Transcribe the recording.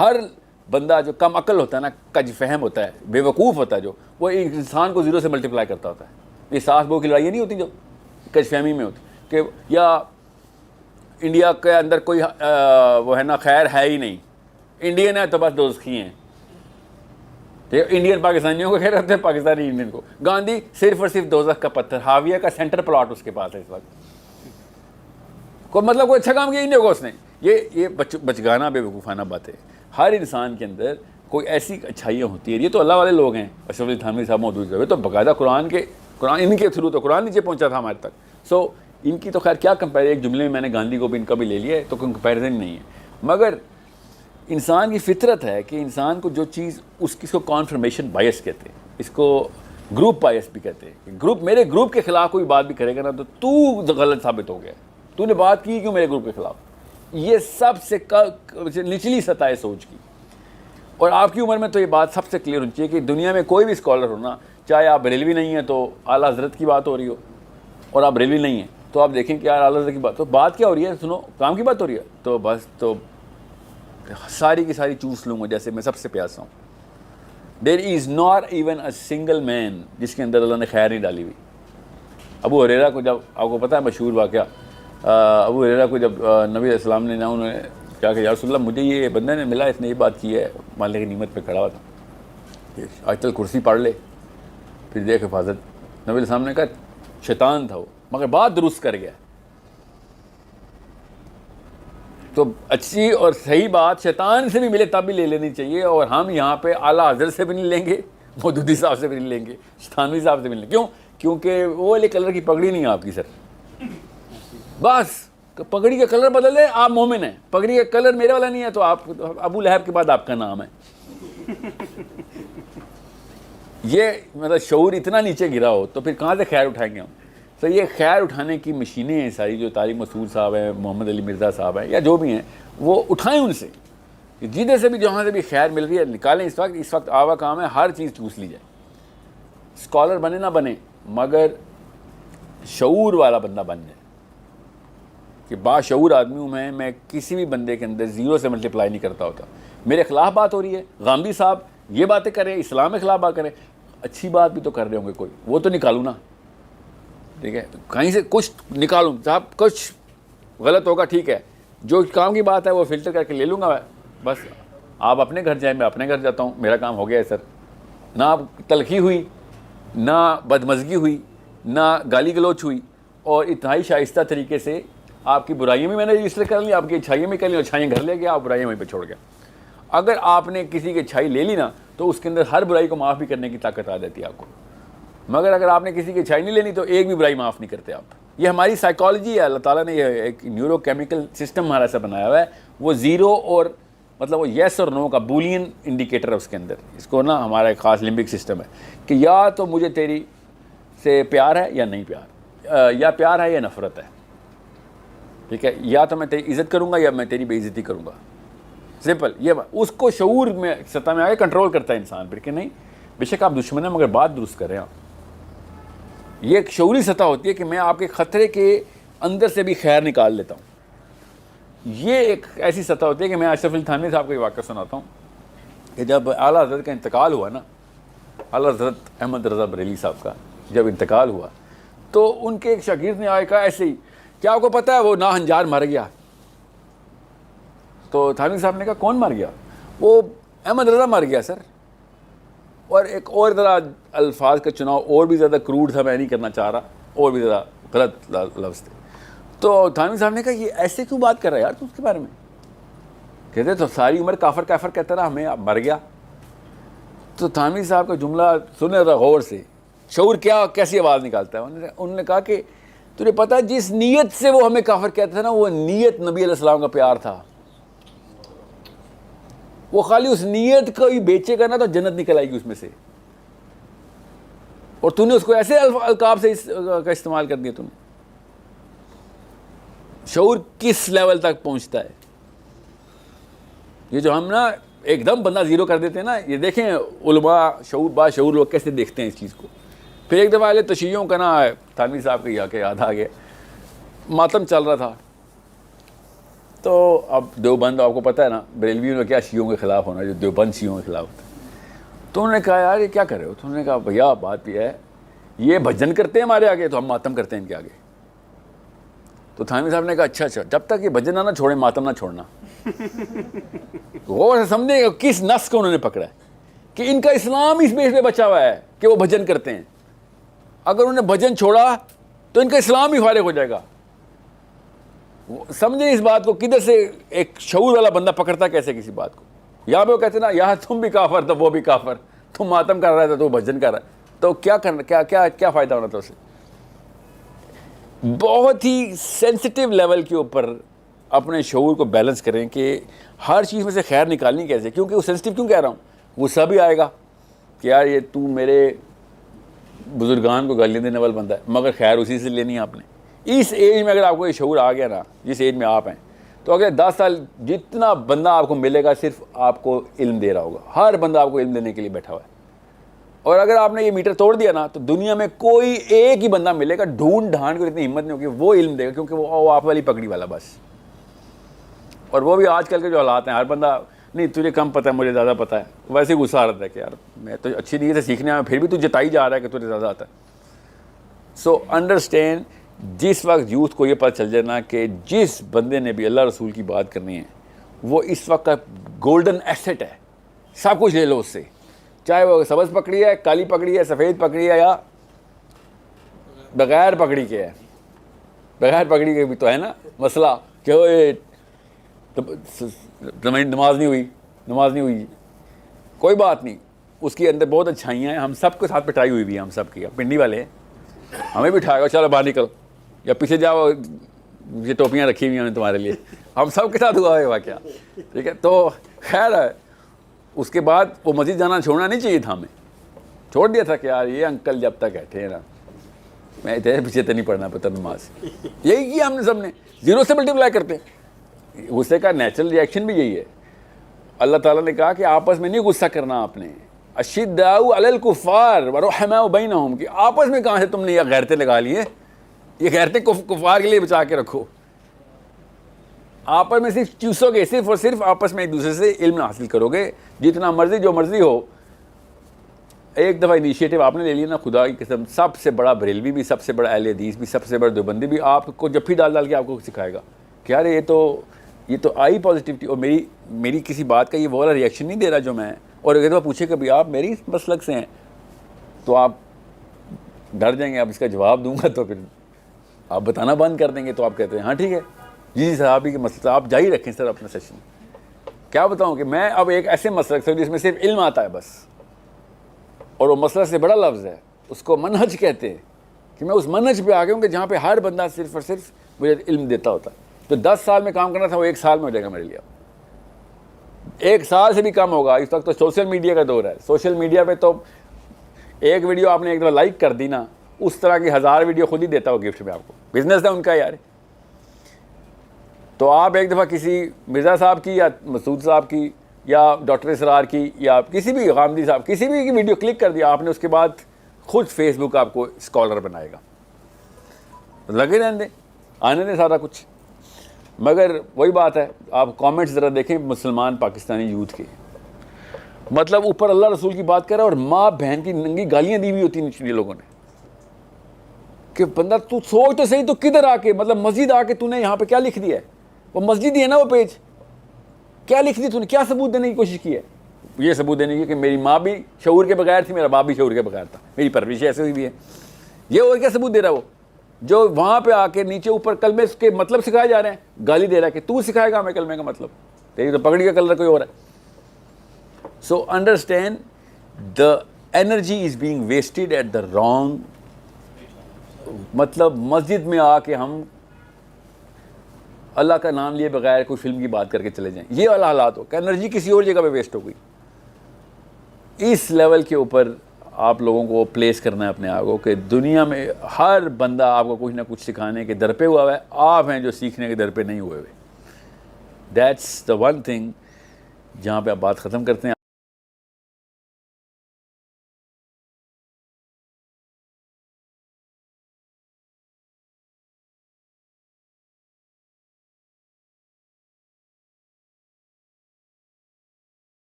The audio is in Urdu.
ہر بندہ جو کم عقل ہوتا ہے نا, کج فہم ہوتا ہے, بے وقوف ہوتا ہے, جو وہ ایک انسان کو زیرو سے ملٹیپلائی کرتا ہوتا ہے. یہ ساس بہو کی لڑائیاں نہیں ہوتی جو کج فہمی میں ہوتی, کہ یا انڈیا کے اندر کوئی وہ ہے نا خیر ہے ہی نہیں, انڈین ہے تو بس دوزخی ہیں. انڈین پاکستانیوں کو خیر رہتے ہیں, پاکستانی انڈین کو. گاندھی صرف اور صرف دوزخ کا پتھر, حاویہ کا سینٹر پلاٹ اس کے پاس ہے اس وقت. کوئی مطلب کوئی اچھا کام کیا ہی نہیں ہوگا اس نے. یہ بچگانا بے وقوفانہ بات ہے. ہر انسان کے اندر کوئی ایسی اچھائیاں ہوتی ہیں. یہ تو اللہ والے لوگ ہیں, اشرف علی تھانوی صاحب موجود ہوئے تو باقاعدہ قرآن ان کے تھرو تو قرآن نیچے پہنچا تھا ہمارے تک. سو ان کی تو خیر کیا کمپیئر, ایک جملے میں میں نے گاندھی کو بھی ان کا بھی لے لیا ہے تو کوئی کمپیریزن نہیں ہے. مگر انسان کی فطرت ہے کہ انسان کو جو چیز اس کو کانفرمیشن بائس کہتے ہیں, اس کو گروپ بائس بھی کہتے ہیں. میرے گروپ کے خلاف کوئی بات بھی کرے گا نا تو غلط ثابت ہو گیا, تو نے بات کی کیوں میرے گروپ کے خلاف. یہ سب سے نچلی سطح ہے سوچ کی. اور آپ کی عمر میں تو یہ بات سب سے کلیئر ہونی چاہیے کہ دنیا میں کوئی بھی اسکالر ہونا, چاہے آپ بریلوی نہیں ہیں تو اعلیٰ حضرت کی بات ہو رہی ہو, اور آپ بریلوی نہیں ہیں تو آپ دیکھیں کہ یار اعلیٰ حضرت کی بات, تو بات کیا ہو رہی ہے, سنو کام کی بات ہو رہی ہے, تو بس تو ساری کی ساری چوس لوں گا جیسے میں سب سے پیاسا ہوں. There is not even a single man جس کے اندر اللہ نے خیر نہیں ڈالی ہوئی. ابو ہریرہ کو جب, آپ کو پتہ ہے مشہور واقعہ, ابو ہریرہ کو جب نبی علیہ السلام نے انہوں نے کہا کہ یا رسول اللہ مجھے یہ بندہ نے ملا, اس نے یہ بات کی ہے, مالک کی نعمت پہ کھڑا ہوا تھا, کہ آیت الکرسی پڑھ لے پھر دیکھ حفاظت. نبی علیہ السلام نے کہا شیطان تھا وہ, مگر بات درست کر گیا. تو اچھی اور صحیح بات شیطان سے بھی ملے تب بھی لے لینی چاہیے, اور ہم یہاں پہ اعلیٰ حضرت سے بھی نہیں لیں گے, مودودی صاحب سے بھی نہیں لیں گے, تھانوی صاحب سے بھی نہیں لیں گے. کیوں؟ کیونکہ وہ والے کلر کی پگڑی نہیں ہے آپ کی سر. بس پگڑی کا کلر بدل ہے, آپ مومن ہیں. پگڑی کا کلر میرے والا نہیں ہے تو آپ ابو لہب کے بعد آپ کا نام ہے. یہ مطلب شعور اتنا نیچے گرا ہو تو پھر کہاں سے خیر اٹھائیں گے ہم. تو یہ خیر اٹھانے کی مشینیں ہیں ساری, جو طارق مسعود صاحب ہیں, محمد علی مرزا صاحب ہیں, یا جو بھی ہیں, وہ اٹھائیں ان سے, جدھر سے بھی جہاں سے بھی خیر مل رہی ہے نکالیں. اس وقت آوا کام ہے ہر چیز چوس لی جائے. اسکالر بنے نہ بنے مگر شعور والا بندہ بن جائے, کہ باشعور آدمی ہوں میں کسی بھی بندے کے اندر زیرو سے ملٹیپلائی نہیں کرتا ہوتا. میرے خلاف بات ہو رہی ہے, غامدی صاحب یہ باتیں کریں, اسلام کے خلاف بات کریں, اچھی بات بھی تو کر رہے ہوں گے کوئی, وہ تو نکالوں نا. ٹھیک ہے, کہیں سے کچھ نکالوں صاحب, کچھ غلط ہوگا ٹھیک ہے, جو کام کی بات ہے وہ فلٹر کر کے لے لوں گا. بس آپ اپنے گھر جائیں, میں اپنے گھر جاتا ہوں, میرا کام ہو گیا ہے سر. نہ آپ تلخی ہوئی, نہ بدمزگی ہوئی, نہ گالی گلوچ ہوئی, اور اتنائی شائستہ طریقے سے آپ کی برائیاں بھی میں نے رجسٹر کر لی, آپ کی اچھائیاں بھی کر لی, اور اچھائیاں گھر لے گیا, آپ برائیاں وہیں پہ چھوڑ گیا. اگر آپ نے کسی کی اچھائی لے لی نا تو اس کے اندر ہر برائی کو معاف بھی کرنے کی طاقت آ جاتی ہے آپ کو. مگر اگر آپ نے کسی کی اچھائی نہیں لینی تو ایک بھی برائی معاف نہیں کرتے آپ. یہ ہماری سائیکالوجی ہے, اللہ تعالیٰ نے یہ ایک نیورو کیمیکل سسٹم ہمارا ایسا بنایا ہوا ہے. وہ زیرو اور مطلب وہ یس اور نو کا بولین انڈیکیٹر ہے اس کے اندر. اس کو نا ہمارا ایک خاص لمبک سسٹم ہے کہ یا تو مجھے تیری سے پیار ہے یا نہیں پیار, یا پیار ہے یا نفرت ہے. ٹھیک ہے, یا تو میں تیری عزت کروں گا یا میں تیری بے عزتی کروں گا. سمپل. یہ اس کو شعور میں سطح میں آگے کنٹرول کرتا ہے انسان پھر, کہ نہیں بے شک آپ دشمن ہیں مگر بات درست کر رہے ہیں آپ. یہ ایک شعوری سطح ہوتی ہے کہ میں آپ کے خطرے کے اندر سے بھی خیر نکال لیتا ہوں. یہ ایک ایسی سطح ہوتی ہے کہ میں اشرف علی تھانوی صاحب کو یہ واقعہ سناتا ہوں کہ جب اعلیٰ حضرت کا انتقال ہوا نا, اعلیٰ حضرت احمد رضا بریلوی صاحب کا جب انتقال ہوا تو ان کے ایک شاگرد نے آئے کہا ایسے ہی, کیا آپ کو پتہ ہے وہ ناہنجار مر گیا. تو تھانوی صاحب نے کہا کون مر گیا؟ وہ احمد رضا مر گیا سر. اور ایک اور ذرا الفاظ کا چناؤ اور بھی زیادہ کروڈ تھا, میں نہیں کرنا چاہ رہا, اور بھی زیادہ غلط لفظ تھے. تو تھانوی صاحب نے کہا یہ ایسے کیوں بات کر رہا ہے یار تو اس کے بارے میں؟ کہتے تو ساری عمر کافر کافر کہتا رہا, ہمیں مر گیا. تو تھانوی صاحب کا جملہ سنے ذرا غور سے, شعور کیا کیسی آواز نکالتا ہے. انہوں نے کہا کہ تجھے پتہ ہے جس نیت سے وہ ہمیں کافر کہتا تھا نا, وہ نیت نبی علیہ السلام کا پیار تھا. وہ خالی اس نیت کو ہی بیچے گا نا تو جنت نکل آئے گی اس میں سے. اور تو نے اس کو ایسے القاب سے کا استعمال کر دیا. تم شعور کس لیول تک پہنچتا ہے. یہ جو ہم نا ایک دم بندہ زیرو کر دیتے ہیں نا, یہ دیکھیں علماء شعور با شعور لوگ کیسے دیکھتے ہیں اس چیز کو. پھر ایک دفعہ والے تشیعوں کا نا تھانوی صاحب کا یاد آ گیا, ماتم چل رہا تھا تو اب دیوبند آپ کو پتہ ہے نا بریلویوں نے کیا شیعوں کے خلاف ہونا جو دیوبند شیعوں کے خلاف ہوتا ہے. تو انہوں نے کہا یار یہ کیا کر رہے ہو؟ تو انہوں نے کہا بھیا بات یہ ہے یہ بھجن کرتے ہیں ہمارے آگے تو ہم ماتم کرتے ہیں ان کے آگے. تو تھانوی صاحب نے کہا اچھا جب تک یہ بھجن نہ چھوڑیں ماتم نہ چھوڑنا. غور سے سمجھیں کس نس کو انہوں نے پکڑا ہے کہ ان کا اسلام اس بیس پہ بچا ہوا ہے کہ وہ بھجن کرتے ہیں. اگر انہوں نے بھجن چھوڑا تو ان کا اسلام ہی فارغ ہو جائے گا. سمجھیں اس بات کو کدھر سے ایک شعور والا بندہ پکڑتا کیسے کسی بات کو. یہاں پہ وہ کہتے ہیں نا یہاں تم بھی کافر تو وہ بھی کافر, تم ماتم کر رہا تھا تو وہ بھجن کر رہا ہے, تو کیا کرنا کیا فائدہ ہونا تھا اسے. بہت ہی سینسٹیو لیول کے اوپر اپنے شعور کو بیلنس کریں کہ ہر چیز میں سے خیر نکالنی کیسے. کیونکہ وہ سینسٹیو کیوں کہہ رہا ہوں, غصہ بھی آئے گا کہ یار یہ تو میرے بزرگان کو گالیاں دینے والا بندہ ہے, مگر خیر اسی سے لینی ہے آپ نے. اس ایج میں اگر آپ کو یہ شعور آ گیا نا, جس ایج میں آپ ہیں, تو اگلے 10 سال جتنا بندہ آپ کو ملے گا صرف آپ کو علم دے رہا ہوگا. ہر بندہ آپ کو علم دینے کے لیے بیٹھا ہوا ہے. اور اگر آپ نے یہ میٹر توڑ دیا نا تو دنیا میں کوئی ایک ہی بندہ ملے گا ڈھونڈ ڈھانڈ کو اتنی ہمت نہیں ہوگی وہ علم دے گا, کیونکہ وہ آپ والی پگڑی والا بس. اور وہ بھی آج کل کے جو حالات ہیں, ہر بندہ نہیں تجھے کم پتہ ہے مجھے زیادہ پتہ ہے, ویسے ہی غصہ آ رہا ہے کہ یار میں تو اچھی نیت سے سیکھنے آیا پھر بھی تو جتائی جا رہا ہے کہ تجھے زیادہ آتا ہے. سو انڈرسٹینڈ, جس وقت یوتھ کو یہ پتہ چل جائے نا کہ جس بندے نے بھی اللہ رسول کی بات کرنی ہے وہ اس وقت کا گولڈن ایسٹ ہے, سب کچھ لے لو اس سے, چاہے وہ سبز پکڑی ہے, کالی پکڑی ہے, سفید پکڑی ہے, یا بغیر پکڑی کے ہے. بغیر پکڑی کے بھی تو ہے نا مسئلہ کہ وہ نماز نہیں ہوئی, کوئی بات نہیں, اس کے اندر بہت اچھائیاں ہیں. ہم سب کے ساتھ پٹائی ہوئی بھی ہے, ہم سب کی, پنڈی والے ہیں, ہمیں بھی اٹھائے گا چلو باہر نکل, یا پیچھے جاؤ یہ ٹوپیاں رکھی ہوئی ہیں تمہارے لیے, ہم سب کے ساتھ ہوا ہے واقعہ, ٹھیک ہے. تو خیر ہے, اس کے بعد وہ مسجد جانا چھوڑنا نہیں چاہیے تھا, ہمیں چھوڑ دیا تھا کہ یار یہ انکل جب تک بیٹھے ہیں نا میں تیرے پیچھے تو نہیں پڑھنا پتہ نماز. یہی کیا ہم نے سب نے, زیرو سے ملٹیپلائی کرتے ہیں. غصے کا نیچرل ریئیکشن بھی یہی ہے. اللہ تعالیٰ نے کہا کہ آپس میں نہیں غصہ کرنا آپ نے, اشداء علی الکفار ورحماء بینہم, کہ آپس میں کہاں سے تم نے یہ غیرتیں لگا لی ہیں, یہ غیرتیں کفار کے لیے بچا کے رکھو. آپس میں صرف چوسو گے, صرف اور صرف آپس میں ایک دوسرے سے علم حاصل کرو گے, جتنا مرضی جو مرضی ہو. ایک دفعہ انیشیٹو آپ نے لے لیا نا, خدا کی قسم سب سے بڑا بریلوی بھی, سب سے بڑا اہل حدیث بھی, سب سے بڑا دیوبندی بھی آپ کو جفی ڈال کے آپ کو سکھائے گا کہ یار یہ تو آئی پازیٹیوٹی. اور میری کسی بات کا یہ وہ والا ریئیکشن نہیں دے رہا جو میں, اور اگر وہ پوچھے کہ آپ میری مسلک سے ہیں تو آپ ڈر جائیں گے, آپ اس کا جواب دوں گا تو پھر آپ بتانا بند کر دیں گے. تو آپ کہتے ہیں ہاں ٹھیک ہے جی صاحب ہی کے مسئلہ آپ جاری رکھیں سر اپنا سیشن. کیا بتاؤں کہ میں اب ایک ایسے مسلک سے جس میں صرف علم آتا ہے بس, اور وہ مسئلہ سے بڑا لفظ ہے, اس کو منہج کہتے ہیں, کہ میں اس منہج پہ آ گیا ہوں کہ جہاں پہ ہر بندہ صرف اور صرف مجھے علم دیتا ہوتا ہے. تو 10 سال میں کام کرنا تھا وہ 1 سال میں ہو جائے گا میرے لیے. 1 سال سے بھی کم ہوگا. اس وقت تو سوشل میڈیا کا دور ہے. سوشل میڈیا پہ تو ایک ویڈیو آپ نے ایک دفعہ لائک کر دی نا, اس طرح کی 1000 ویڈیو خود ہی دیتا ہو گفٹ میں آپ کو. بزنس ہے ان کا یار. تو آپ ایک دفعہ کسی مرزا صاحب کی یا مسعود صاحب کی یا ڈاکٹر اسرار کی یا کسی بھی غامدی صاحب کسی بھی کی ویڈیو کلک کر دیا آپ نے, اس کے بعد خود فیس بک آپ کو اسکالر بنائے گا. لگے رہنے دیں, آنے دیں سارا کچھ. مگر وہی بات ہے, آپ کامنٹس ذرا دیکھیں مسلمان پاکستانی یوتھ کے, مطلب اوپر اللہ رسول کی بات کر رہا ہے اور ماں بہن کی ننگی گالیاں دی ہوئی ہوتی ہیں یہ لوگوں نے, کہ بندہ تو سوچ تو صحیح, تو کدھر آ کے مطلب مسجد آ کے تو نے یہاں پہ کیا لکھ دیا ہے, وہ مسجد ہی ہے نا وہ پیج, کیا لکھ دی تو نے, کیا ثبوت دینے کی کوشش کی ہے. یہ ثبوت دینے کی کہ میری ماں بھی شعور کے بغیر تھی, میرا باپ بھی شعور کے بغیر تھا, میری پرورش ایسے ہوئی بھی ہے. یہ اور کیا ثبوت دے رہا ہے وہ, جو وہاں پہ آ کے نیچے اوپر کلمے کے مطلب سکھائے جا رہے ہیں, گالی دے رہا ہے کہ تو سکھائے گا ہمیں کلمے کا مطلب, تیری تو پگڑی کا کلر کوئی اور ہے. So understand the energy is being wasted at the wrong. مطلب مسجد میں آ کے ہم اللہ کا نام لیے بغیر کوئی فلم کی بات کر کے چلے جائیں, یہ والا حالات ہو کہ انرجی کسی اور جگہ پہ ویسٹ ہو گئی. اس لیول کے اوپر آپ لوگوں کو پلیس کرنا ہے اپنے آپ کو کہ دنیا میں ہر بندہ آپ کو کچھ نہ کچھ سکھانے کے در پہ ہوا ہے, آپ ہیں جو سیکھنے کے در پہ نہیں ہوئے ہوئے. دیٹس دا ون تھنگ جہاں پہ آپ بات ختم کرتے ہیں.